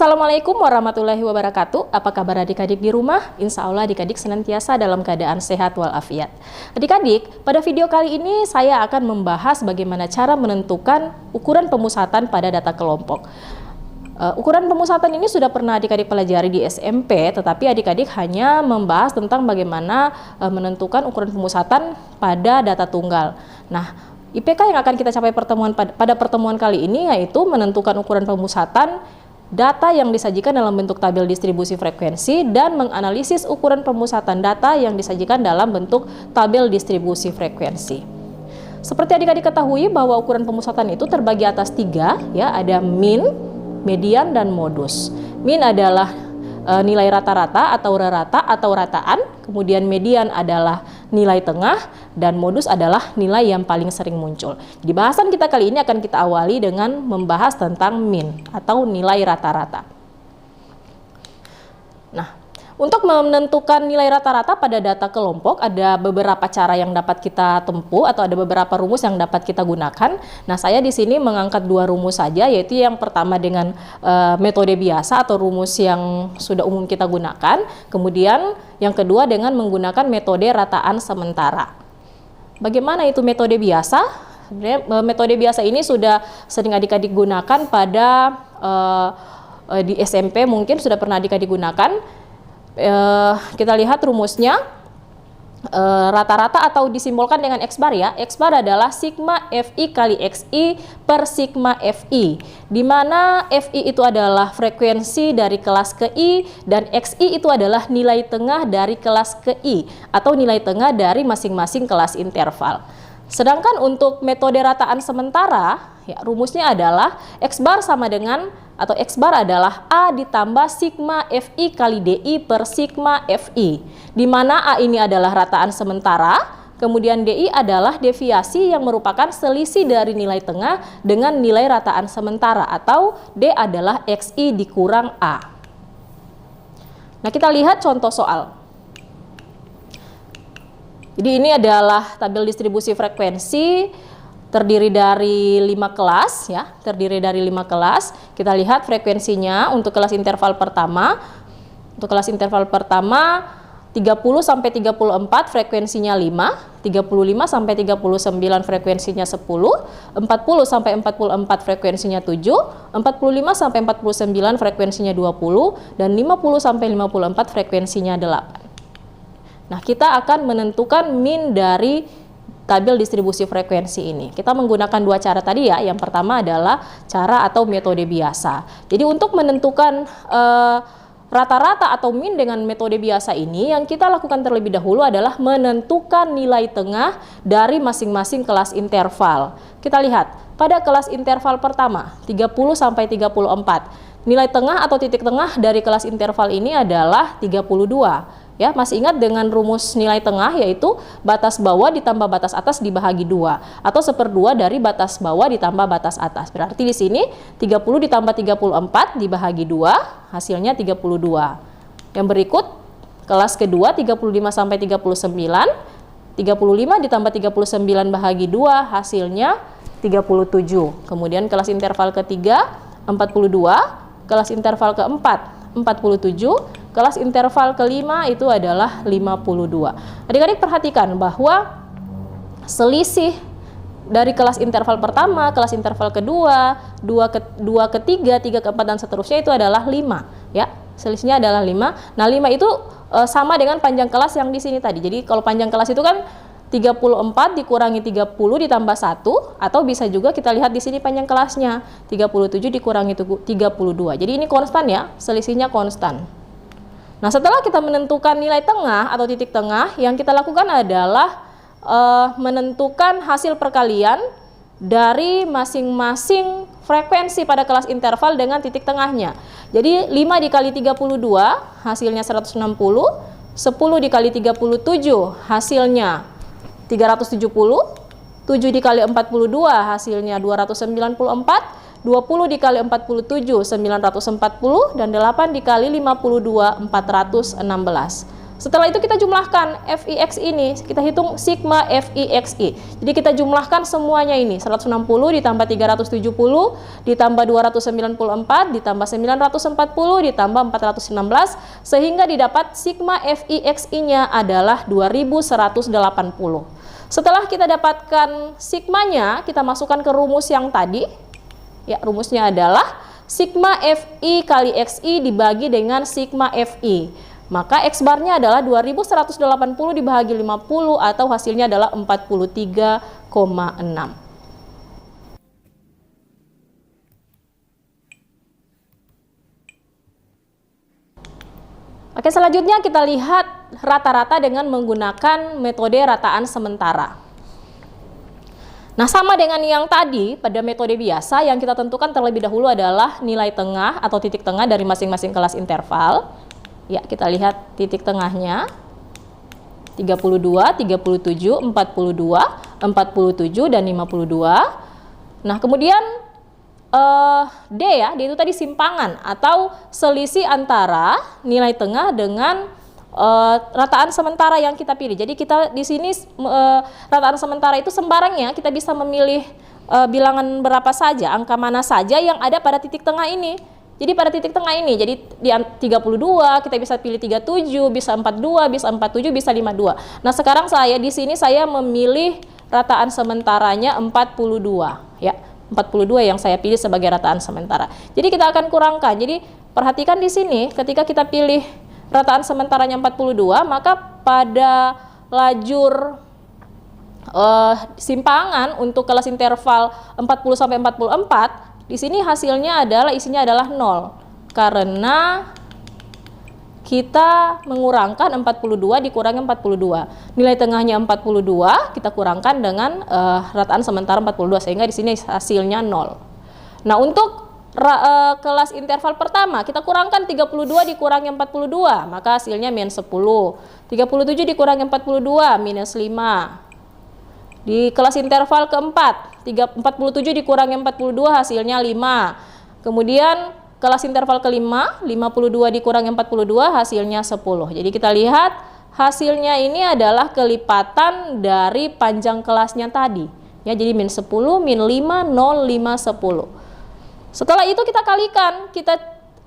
Assalamualaikum warahmatullahi wabarakatuh. Apa kabar adik-adik di rumah? Insya Allah adik-adik senantiasa dalam keadaan sehat walafiat. Adik-adik, pada video kali ini saya akan membahas bagaimana cara menentukan ukuran pemusatan pada data kelompok. Ukuran pemusatan ini sudah pernah adik-adik pelajari di SMP, tetapi adik-adik hanya membahas tentang bagaimana menentukan ukuran pemusatan pada data tunggal. Nah, IPK yang akan kita capai pada pertemuan kali ini yaitu menentukan ukuran pemusatan data yang disajikan dalam bentuk tabel distribusi frekuensi dan menganalisis ukuran pemusatan data yang disajikan dalam bentuk tabel distribusi frekuensi. Seperti adik-adik ketahui bahwa ukuran pemusatan itu terbagi atas tiga, ya, ada min, median, dan modus. Min adalah nilai rata-rata atau rata atau rataan, kemudian median adalah nilai tengah, dan modus adalah nilai yang paling sering muncul. Di bahasan kita kali ini akan kita awali dengan membahas tentang min atau nilai rata-rata. Nah, untuk menentukan nilai rata-rata pada data kelompok ada beberapa cara yang dapat kita tempuh atau ada beberapa rumus yang dapat kita gunakan. Nah, saya di sini mengangkat dua rumus saja, yaitu yang pertama dengan metode biasa atau rumus yang sudah umum kita gunakan. Kemudian yang kedua dengan menggunakan metode rataan sementara. Bagaimana itu metode biasa? Metode biasa ini sudah sering adik-adik gunakan pada di SMP, mungkin sudah pernah adik-adik gunakan. Kita lihat rumusnya, rata-rata atau disimbolkan dengan X bar, ya. X bar adalah sigma Fi kali Xi per sigma Fi, di mana Fi itu adalah frekuensi dari kelas ke I dan Xi itu adalah nilai tengah dari kelas ke I atau nilai tengah dari masing-masing kelas interval. Sedangkan untuk metode rataan sementara, ya, rumusnya adalah X bar sama dengan atau X bar adalah A ditambah sigma Fi kali Di per sigma Fi, di mana A ini adalah rataan sementara, kemudian Di adalah deviasi yang merupakan selisih dari nilai tengah dengan nilai rataan sementara, atau D adalah Xi dikurang A. Nah, kita lihat contoh soal. Jadi ini adalah tabel distribusi frekuensi, terdiri dari 5 kelas, ya, terdiri dari 5 kelas. Kita lihat frekuensinya untuk kelas interval pertama. Untuk kelas interval pertama 30 sampai 34 frekuensinya 5, 35 sampai 39 frekuensinya 10, 40 sampai 44 frekuensinya 7, 45 sampai 49 frekuensinya 20, dan 50 sampai 54 frekuensinya 8. Nah, kita akan menentukan min dari tabel distribusi frekuensi ini. Kita menggunakan dua cara tadi, ya. Yang pertama adalah cara atau metode biasa. Jadi untuk menentukan rata-rata atau min dengan metode biasa ini, yang kita lakukan terlebih dahulu adalah menentukan nilai tengah dari masing-masing kelas interval. Kita lihat, pada kelas interval pertama 30 sampai 34, nilai tengah atau titik tengah dari kelas interval ini adalah 32. Ya, masih ingat dengan rumus nilai tengah, yaitu batas bawah ditambah batas atas dibahagi 2 atau 1/2 dari batas bawah ditambah batas atas. Berarti di sini 30 ditambah 34 dibahagi 2, hasilnya 32. Yang berikut kelas kedua 35 sampai 39, 35 ditambah 39 bahagi 2 hasilnya 37. Kemudian kelas interval ketiga 42, kelas interval keempat 47, kelas interval kelima itu adalah 52. Adik-adik perhatikan bahwa selisih dari kelas interval pertama, kelas interval kedua, 2 ketiga, 3 keempat, dan seterusnya itu adalah 5, ya. Selisihnya adalah 5. Nah, 5 itu sama dengan panjang kelas yang di sini tadi. Jadi kalau panjang kelas itu kan 34 dikurangi 30 ditambah 1, atau bisa juga kita lihat di sini panjang kelasnya 37 dikurangi 32. Jadi ini konstan, ya, selisihnya konstan. Nah, setelah kita menentukan nilai tengah atau titik tengah, yang kita lakukan adalah menentukan hasil perkalian dari masing-masing frekuensi pada kelas interval dengan titik tengahnya. Jadi 5 dikali 32 hasilnya 160, 10 dikali 37 hasilnya 370, 7 dikali 42 hasilnya 294, 20 dikali 47 940, dan 8 dikali 52 416. Setelah itu kita jumlahkan FIX ini, kita hitung sigma FIXI. Jadi kita jumlahkan semuanya ini, 160 ditambah 370 ditambah 294 ditambah 940 ditambah 416, sehingga didapat sigma FIXI-nya adalah 2180. Setelah kita dapatkan sigmanya, kita masukkan ke rumus yang tadi. Ya, rumusnya adalah sigma FI kali XI dibagi dengan sigma FI. Maka X barnya adalah 2180 dibagi 50 atau hasilnya adalah 43,6. Oke, selanjutnya kita lihat rata-rata dengan menggunakan metode rataan sementara. Nah, sama dengan yang tadi, pada metode biasa yang kita tentukan terlebih dahulu adalah nilai tengah atau titik tengah dari masing-masing kelas interval. Ya, kita lihat titik tengahnya 32, 37, 42, 47, dan 52. Nah, kemudian D ya, D itu tadi simpangan atau selisih antara nilai tengah dengan rataan sementara yang kita pilih. Jadi kita di sini rataan sementara itu sembarangnya kita bisa memilih bilangan berapa saja, angka mana saja yang ada pada titik tengah ini. Jadi pada titik tengah ini, jadi di 32 kita bisa pilih 37, bisa 42, bisa 47, bisa 52. Nah, sekarang di sini saya memilih rataan sementaranya 42 ya. 42 yang saya pilih sebagai rataan sementara. Jadi kita akan kurangkan. Jadi perhatikan di sini ketika kita pilih rataan sementaranya 42, maka pada lajur simpangan untuk kelas interval 40 sampai 44, di sini hasilnya adalah isinya adalah 0 karena kita mengurangkan 42 dikurangi 42. Nilai tengahnya 42 kita kurangkan dengan rataan sementara 42 sehingga di sini hasilnya 0. Nah, untuk kelas interval pertama kita kurangkan 32 dikurangi 42, maka hasilnya minus 10. 37 dikurangi 42 minus 5. Di kelas interval keempat 47 dikurangi 42 hasilnya 5. Kemudian kelas interval kelima 52 dikurangi 42 hasilnya 10. Jadi kita lihat hasilnya ini adalah kelipatan dari panjang kelasnya tadi. Ya, jadi min 10, min 5, 0, 5, 10. Setelah itu kita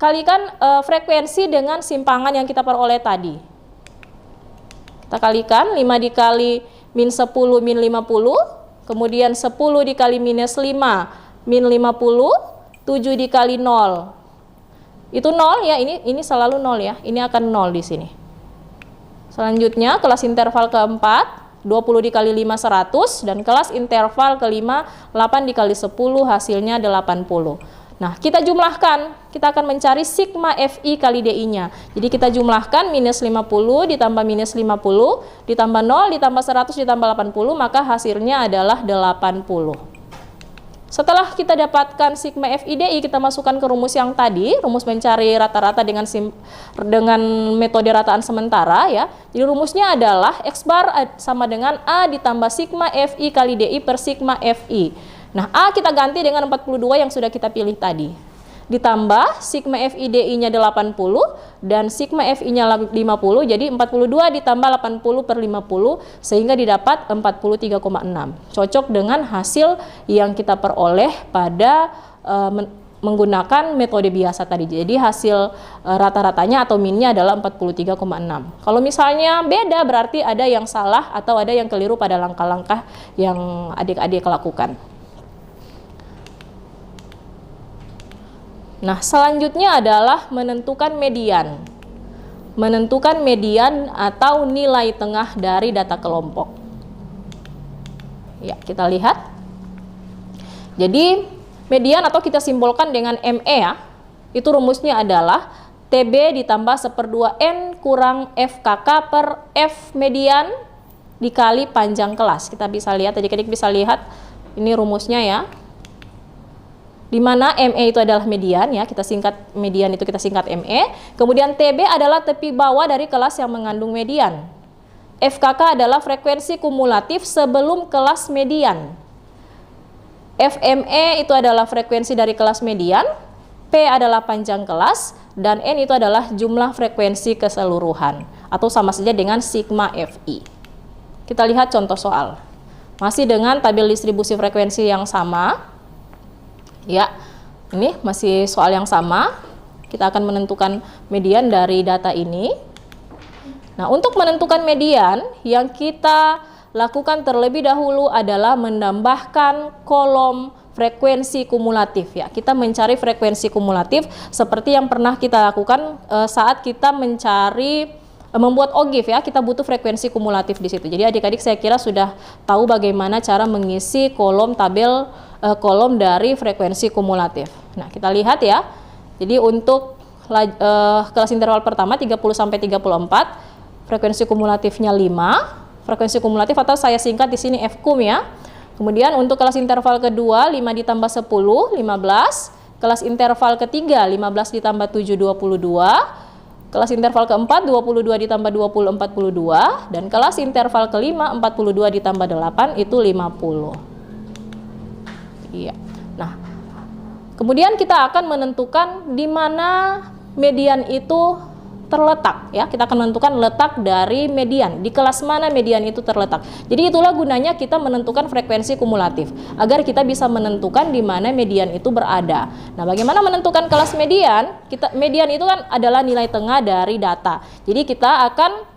kalikan frekuensi dengan simpangan yang kita peroleh tadi. Kita kalikan 5 dikali min 10 min 50, kemudian 10 dikali minus 5 min 50, 7 dikali 0. Itu 0 ya, ini selalu 0 ya. Ini akan 0 di sini. Selanjutnya kelas interval keempat 20 dikali 5 100 dan kelas interval kelima 8 dikali 10 hasilnya 80. Nah, kita jumlahkan, kita akan mencari sigma FI kali DI-nya. Jadi kita jumlahkan minus 50 ditambah minus 50 ditambah 0 ditambah 100 ditambah 80, maka hasilnya adalah 80. Setelah kita dapatkan sigma FIDI, kita masukkan ke rumus yang tadi, rumus mencari rata-rata dengan metode rataan sementara ya. Jadi rumusnya adalah X bar sama dengan A ditambah sigma FI kali DI per sigma FI. Nah, A kita ganti dengan 42 yang sudah kita pilih tadi. Ditambah sigma FIDI-nya 80 dan sigma FI-nya 50, jadi 42 ditambah 80 per 50 sehingga didapat 43,6. Cocok dengan hasil yang kita peroleh pada menggunakan metode biasa tadi. Jadi hasil rata-ratanya atau minnya adalah 43,6. Kalau misalnya beda berarti ada yang salah atau ada yang keliru pada langkah-langkah yang adik-adik lakukan. Nah, selanjutnya adalah menentukan median. Menentukan median atau nilai tengah dari data kelompok. Ya, kita lihat. Jadi, median atau kita simbolkan dengan ME ya. Itu rumusnya adalah TB ditambah 1/2N kurang FKK per F median dikali panjang kelas. Kita bisa lihat, adik-adik bisa lihat ini rumusnya ya. Di mana ME itu adalah median ya, kita singkat median itu kita singkat ME. Kemudian TB adalah tepi bawah dari kelas yang mengandung median. FKK adalah frekuensi kumulatif sebelum kelas median. FME itu adalah frekuensi dari kelas median. P adalah panjang kelas, dan N itu adalah jumlah frekuensi keseluruhan, atau sama saja dengan sigma Fi. Kita lihat contoh soal. Masih dengan tabel distribusi frekuensi yang sama. Ya, ini masih soal yang sama. Kita akan menentukan median dari data ini. Nah, untuk menentukan median, yang kita lakukan terlebih dahulu adalah menambahkan kolom frekuensi kumulatif ya. Kita mencari frekuensi kumulatif seperti yang pernah kita lakukan saat kita mencari membuat OGIF ya. Kita butuh frekuensi kumulatif di situ. Jadi adik-adik saya kira sudah tahu bagaimana cara mengisi kolom tabel kolom dari frekuensi kumulatif. Nah, kita lihat ya. Jadi untuk kelas interval pertama 30 sampai 34, frekuensi kumulatifnya 5. Frekuensi kumulatif atau saya singkat di sini FKUM ya. Kemudian untuk kelas interval kedua 5 ditambah 10, 15. Kelas interval ketiga 15 ditambah 7, 22. Kelas interval keempat 22 ditambah 20, 42. Dan kelas interval kelima 42 ditambah 8 itu 50. Iya. Nah, kemudian kita akan menentukan di mana median itu terletak ya. Kita akan menentukan letak dari median, di kelas mana median itu terletak. Jadi itulah gunanya kita menentukan frekuensi kumulatif agar kita bisa menentukan di mana median itu berada. Nah, bagaimana menentukan kelas median? Median itu kan adalah nilai tengah dari data. Jadi kita akan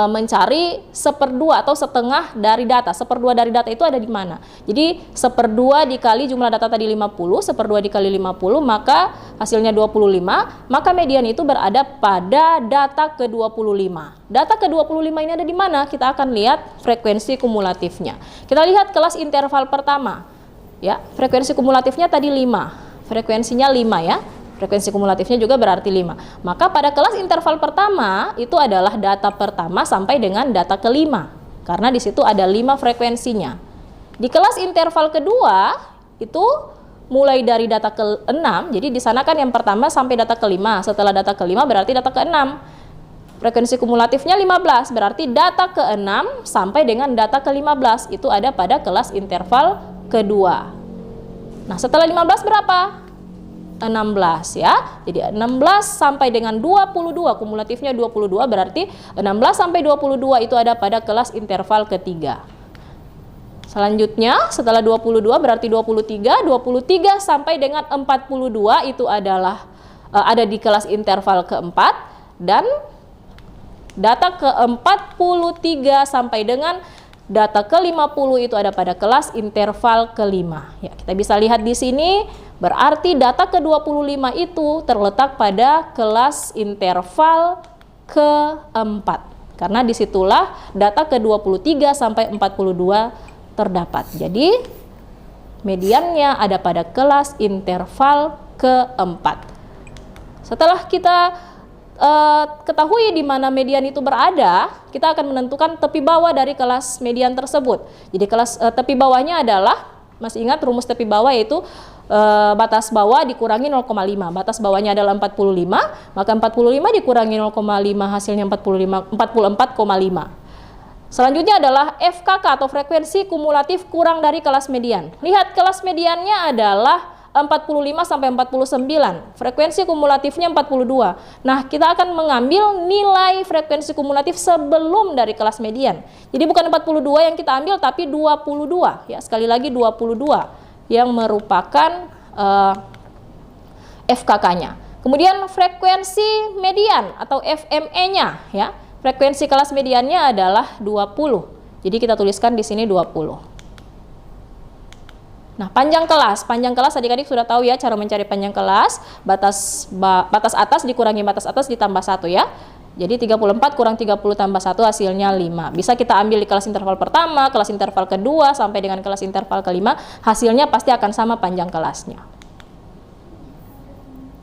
mencari 1/2 atau setengah dari data. 1/2 dari data itu ada di mana? Jadi 1/2 dikali jumlah data tadi 50, 1/2 dikali 50, maka hasilnya 25, maka median itu berada pada data ke-25. Data ke-25 ini ada di mana? Kita akan lihat frekuensi kumulatifnya. Kita lihat kelas interval pertama. Ya, frekuensi kumulatifnya tadi 5. Frekuensinya 5 ya. Frekuensi kumulatifnya juga berarti 5. Maka pada kelas interval pertama itu adalah data pertama sampai dengan data kelima. Karena di situ ada 5 frekuensinya. Di kelas interval kedua itu mulai dari data ke-6. Jadi di sana kan yang pertama sampai data kelima. Setelah data kelima berarti data ke-6. Frekuensi kumulatifnya 15. Berarti data ke-6 sampai dengan data ke-15 itu ada pada kelas interval kedua. Nah, setelah 15 berapa? 16 ya. Jadi 16 sampai dengan 22, kumulatifnya 22, berarti 16 sampai 22 itu ada pada kelas interval ketiga. Selanjutnya setelah 22 berarti 23 sampai dengan 42 itu adalah ada di kelas interval keempat, dan data ke-43 sampai dengan data ke-50 itu ada pada kelas interval kelima. Ya, kita bisa lihat di sini berarti data ke-25 itu terletak pada kelas interval keempat. Karena disitulah data ke-23 sampai 42 terdapat. Jadi mediannya ada pada kelas interval keempat. Setelah kita ketahui di mana median itu berada, kita akan menentukan tepi bawah dari kelas median tersebut. Jadi kelas tepi bawahnya adalah, masih ingat rumus tepi bawah yaitu batas bawah dikurangi 0,5. Batas bawahnya adalah 45, maka 45 dikurangi 0,5 hasilnya 44,5. Selanjutnya adalah FKK atau frekuensi kumulatif kurang dari kelas median. Lihat kelas mediannya adalah 45 sampai 49. Frekuensi kumulatifnya 42. Nah, kita akan mengambil nilai frekuensi kumulatif sebelum dari kelas median. Jadi bukan 42 yang kita ambil tapi 22 ya. Sekali lagi 22 yang merupakan FKK-nya. Kemudian frekuensi median atau FME-nya ya. Frekuensi kelas mediannya adalah 20. Jadi kita tuliskan di sini 20. Nah, panjang kelas adik-adik sudah tahu ya cara mencari panjang kelas. Batas atas dikurangi batas atas ditambah 1 ya. Jadi 34 kurang 30 tambah 1 hasilnya 5. Bisa kita ambil di kelas interval pertama, kelas interval kedua, sampai dengan kelas interval kelima. Hasilnya pasti akan sama panjang kelasnya.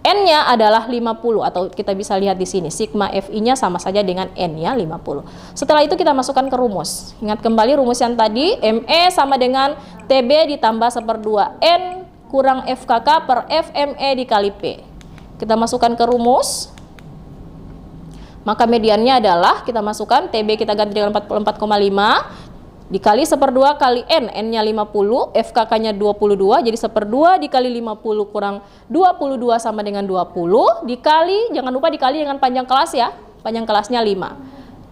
N-nya adalah 50 atau kita bisa lihat di sini sigma Fi-nya sama saja dengan N-nya 50. Setelah itu kita masukkan ke rumus. Ingat kembali rumus yang tadi, ME sama dengan TB ditambah 1/2 N kurang FKK per FME dikali P. Kita masukkan ke rumus. Maka mediannya adalah kita masukkan TB kita ganti dengan 44,5. dikali 1/2 kali N, N-nya 50, FKK-nya 22, jadi 1/2 dikali 50 kurang 22 sama dengan 20, dikali, jangan lupa dikali dengan panjang kelas ya, panjang kelasnya 5.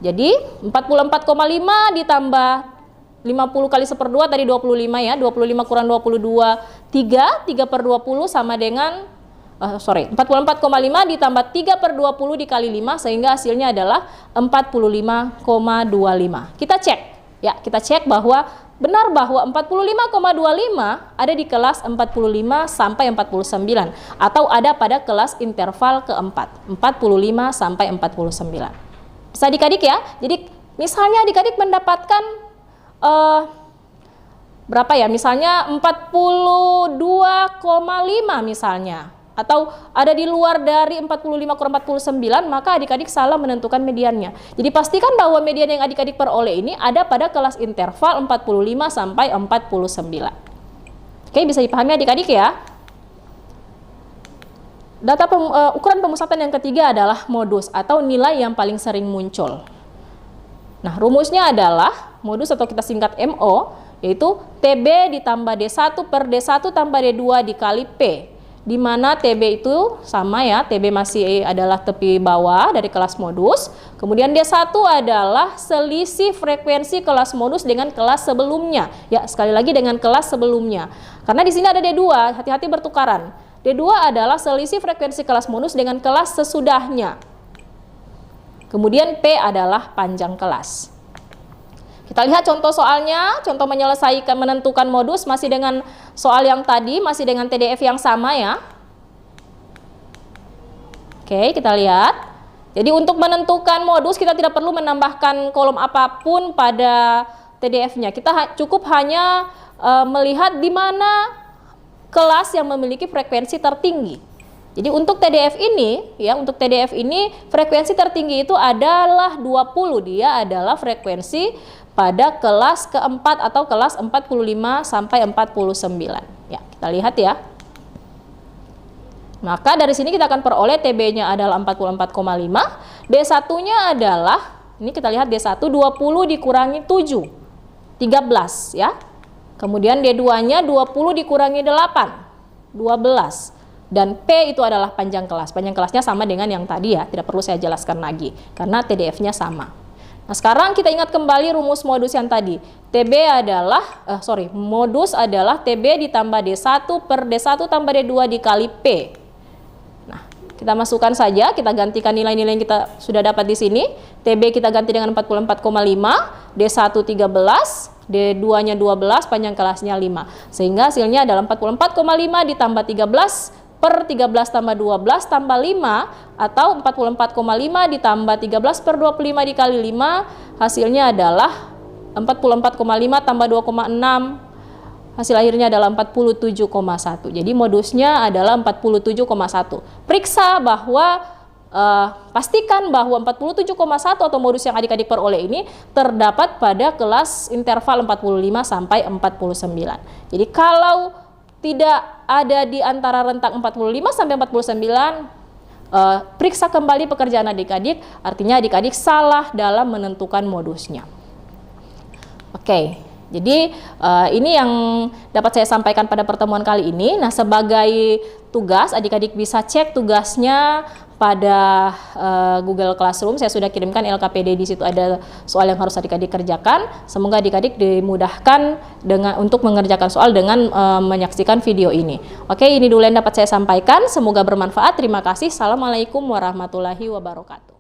Jadi 44,5 ditambah 50 kali 1/2 tadi 25 ya, 25 kurang 22, 3/20 sama dengan 44,5 ditambah 3/20 dikali 5 sehingga hasilnya adalah 45,25. Kita cek ya, kita cek bahwa benar bahwa 45,25 ada di kelas 45 sampai 49 atau ada pada kelas interval keempat 45 sampai 49. Bisa adik-adik ya. Jadi misalnya adik-adik mendapatkan berapa ya? Misalnya 42,5 misalnya. Atau ada di luar dari 45 kurang 49, maka adik-adik salah menentukan mediannya. Jadi pastikan bahwa median yang adik-adik peroleh ini ada pada kelas interval 45 sampai 49. Oke, bisa dipahami adik-adik ya? Data ukuran pemusatan yang ketiga adalah modus atau nilai yang paling sering muncul. Nah, rumusnya adalah modus atau kita singkat MO, yaitu TB ditambah D1 per D1 tambah D2 dikali P. Di mana TB itu sama ya, TB masih adalah tepi bawah dari kelas modus. Kemudian D1 adalah selisih frekuensi kelas modus dengan kelas sebelumnya. Ya, sekali lagi dengan kelas sebelumnya. Karena di sini ada D2, hati-hati bertukaran. D2 adalah selisih frekuensi kelas modus dengan kelas sesudahnya. Kemudian P adalah panjang kelas. Kita lihat contoh soalnya, contoh menyelesaikan menentukan modus masih dengan soal yang tadi, masih dengan TDF yang sama ya. Oke, kita lihat. Jadi untuk menentukan modus kita tidak perlu menambahkan kolom apapun pada TDF-nya. Kita cukup hanya melihat di mana kelas yang memiliki frekuensi tertinggi. Jadi untuk TDF ini, ya untuk TDF ini frekuensi tertinggi itu adalah 20. Dia adalah frekuensi pada kelas keempat atau kelas 45 sampai 49. Ya, kita lihat ya. Maka dari sini kita akan peroleh TB-nya adalah 44,5. D1-nya adalah, ini kita lihat D1 20 dikurangi 7, 13 ya. Kemudian D2-nya 20 dikurangi 8, 12. Dan P itu adalah panjang kelas. Panjang kelasnya sama dengan yang tadi ya, tidak perlu saya jelaskan lagi karena TDF-nya sama. Nah, sekarang kita ingat kembali rumus modus yang tadi. TB adalah, modus adalah TB ditambah D1 per D1 tambah D2 dikali P. Nah, kita masukkan saja, kita gantikan nilai-nilai yang kita sudah dapat di sini. TB kita ganti dengan 44,5, D1 13, D2-nya 12, panjang kelasnya 5. Sehingga hasilnya adalah 44,5 ditambah 13 per 13 tambah 12 tambah 5 atau 44,5 ditambah 13 per 25 dikali 5 hasilnya adalah 44,5 tambah 2,6 hasil akhirnya adalah 47,1. Jadi modusnya adalah 47,1. Periksa bahwa pastikan bahwa 47,1 atau modus yang adik-adik peroleh ini terdapat pada kelas interval 45 sampai 49. Jadi kalau tidak ada di antara rentang 45 sampai 49, periksa kembali pekerjaan adik-adik, artinya adik-adik salah dalam menentukan modusnya. Oke, jadi ini yang dapat saya sampaikan pada pertemuan kali ini. Nah, sebagai tugas, adik-adik bisa cek tugasnya pada Google Classroom. Saya sudah kirimkan LKPD, di situ ada soal yang harus adik-adik kerjakan. Semoga adik-adik dimudahkan untuk mengerjakan soal dengan menyaksikan video ini. Oke, ini dulu yang dapat saya sampaikan. Semoga bermanfaat. Terima kasih. Assalamualaikum warahmatullahi wabarakatuh.